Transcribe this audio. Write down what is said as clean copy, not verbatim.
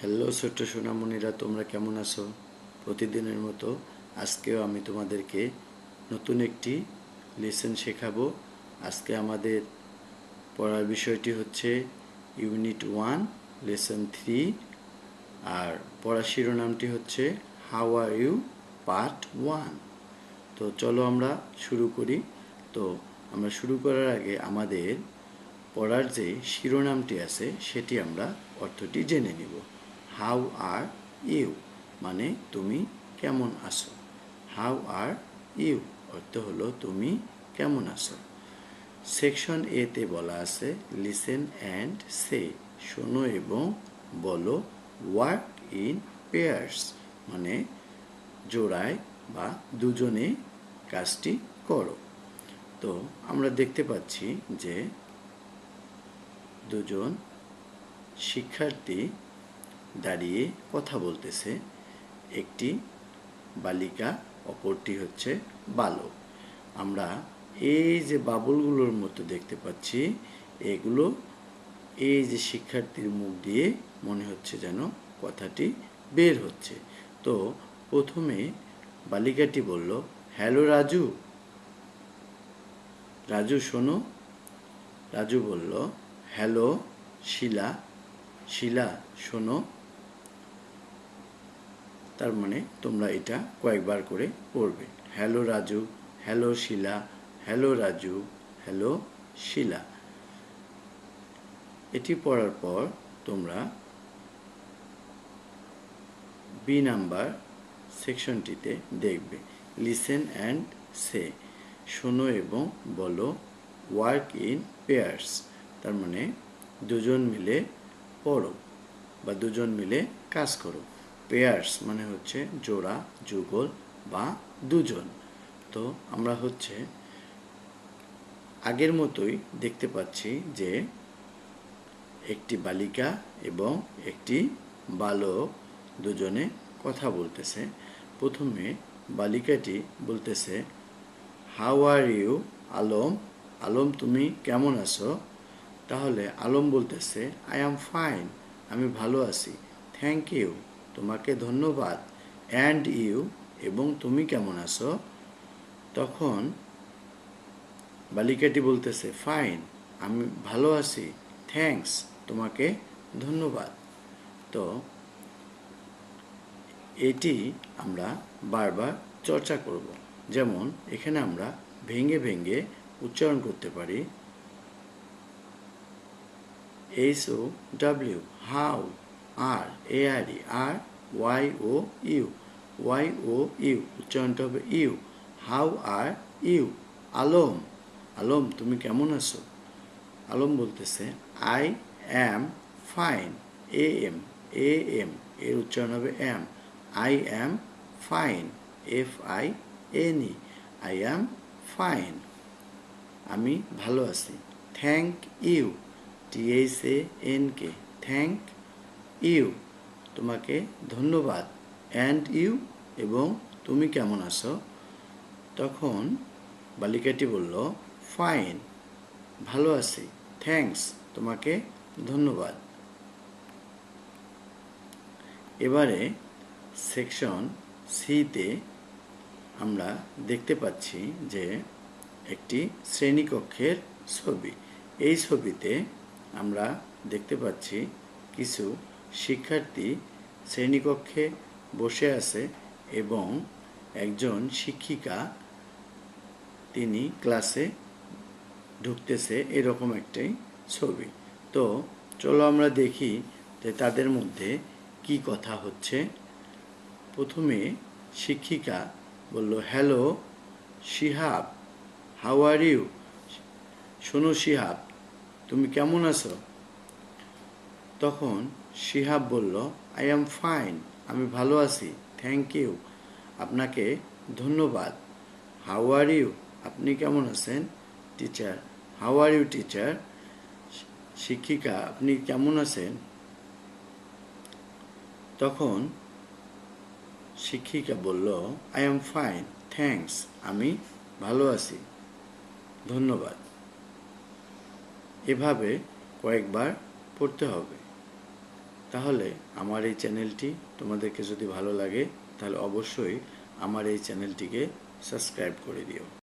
Hello ছোট্ট সোনামণিরা, তোমরা কেমন আছো? প্রতিদিনের মতো আজকেও আমি তোমাদেরকে নতুন একটি লেসন শেখাবো। আজকে আমাদের পড়ার বিষয়টি হচ্ছে ইউনিট 1 লেসন 3, আর পড়ার শিরোনামটি হচ্ছে হাউ আর ইউ পার্ট 1। তো চলো আমরা শুরু করি। তো আমরা শুরু করার আগে আমাদের পড়ার যে শিরোনামটি আছে সেটি আমরা অর্থটি জেনে নিব। হাউ আর ইউ মানে তুমি কেমন আছো। হাউ আর ইউ অর্থ হলো তুমি কেমন আছো। সেকশন এতে বলা আছে লিসেন অ্যান্ড সে, শোনো এবং বলো। ওয়ার্ক ইন পেয়ার্স মানে জোড়ায় বা দুজনে কাজটি করো। তো আমরা দেখতে পাচ্ছি যে দুজন শিক্ষার্থী দাঁড়িয়ে কথা বলতেছে। একটি বালিকা, অপরটি হচ্ছে বালক। আমরা এই যে বাবুলগুলোর মতো দেখতে পাচ্ছি, এগুলো এই যে শিক্ষার্থীর মুখ দিয়ে মনে হচ্ছে যেন কথাটি বের হচ্ছে। তো প্রথমে বালিকাটি বলল, হ্যালো রাজু। রাজু শোনো। রাজু বলল, হ্যালো শিলা। শিলা শোনো। তার মানে তোমরা এটা কয়েকবার করে পড়বে। হ্যালো রাজু, হ্যালো শিলা, হ্যালো রাজু, হ্যালো শিলা। এটি পড়ার পর তোমরা বি নাম্বার সেকশনটিতে দেখবে লিসেন অ্যান্ড সে, শোনো এবং বলো। ওয়ার্ক ইন পেয়ার্স তার মানে দুজন মিলে পড়ো বা দুজন মিলে কাজ করো। পেয়ার্স মানে হচ্ছে জোড়া, যুগল বা দুজন। তো আমরা হচ্ছে আগের মতোই দেখতে পাচ্ছি যে একটি বালিকা এবং একটি বালক দুজনে কথা বলতেছে। প্রথমে বালিকাটি বলতেছে, how are you Alam. Alam তুমি কেমন আছো? তাহলে আলম বলতেছে, আই অ্যাম ফাইন, আমি ভালো আছি। থ্যাংক ইউ, তোমাকে ধন্যবাদ। অ্যান্ড ইউ, এবং তুমি কেমন আছো? তখন বালিকাটি বলতেছে, ফাইন, আমি ভালো আছি। থ্যাঙ্কস, তোমাকে ধন্যবাদ। তো এটি আমরা বারবার চর্চা করব। যেমন এখানে আমরা ভেঙে ভেঙে উচ্চারণ করতে পারি। HOW, হাউ, আর ARE, আর YOU, YOU উচ্চারণটা হবে ইউ। How are you Alam. Alam তুমি কেমন আছো? আলম বলতেছে, I am fine. AM, AM এর উচ্চারণ হবে am. I am fine, FINE, I am fine, আমি ভালো আছি। Thank you, THANK, thank you, তোমাকে ধন্যবাদ। অ্যান্ড ইউ, এবং তুমি কেমন আছো? তখন বালিকাটি বলল, ফাইন, ভালো আছি। থ্যাঙ্কস, তোমাকে ধন্যবাদ। এবারে সেকশন সিতে আমরা দেখতে পাচ্ছি যে একটি শ্রেণীকক্ষের ছবি। এই ছবিতে আমরা দেখতে পাচ্ছি কিছু শিক্ষার্থী শ্রেণীকক্ষে বসে আছে এবং একজন শিক্ষিকা তিনি ক্লাসে ঢুকতেছে, এরকম একটি ছবি। তো চলো আমরা দেখি যে তাদের মধ্যে কি কথা হচ্ছে। প্রথমে শিক্ষিকা বলল, hello Shihab, how are you. শোনো শিহাব, তুমি কেমন আছো? তখন শিহাব বলল, আই অ্যাম ফাইন, আমি ভালো আছি। থ্যাংক ইউ, আপনাকে ধন্যবাদ। হাউ আর ইউ, আপনি কেমন আছেন? Teacher, how are you teacher. শিক্ষিকা, আপনি কেমন আছেন? তখন শিক্ষিকা বলল, আই অ্যাম ফাইন, থ্যাঙ্কস, আমি ভালো আছি, ধন্যবাদ। এভাবে কয়েকবার পড়তে হবে। তাহলে আমার এই চ্যানেলটি তোমাদেরকে যদি ভালো লাগে তাহলে অবশ্যই আমার এই চ্যানেলটিকে সাবস্ক্রাইব করে দিও।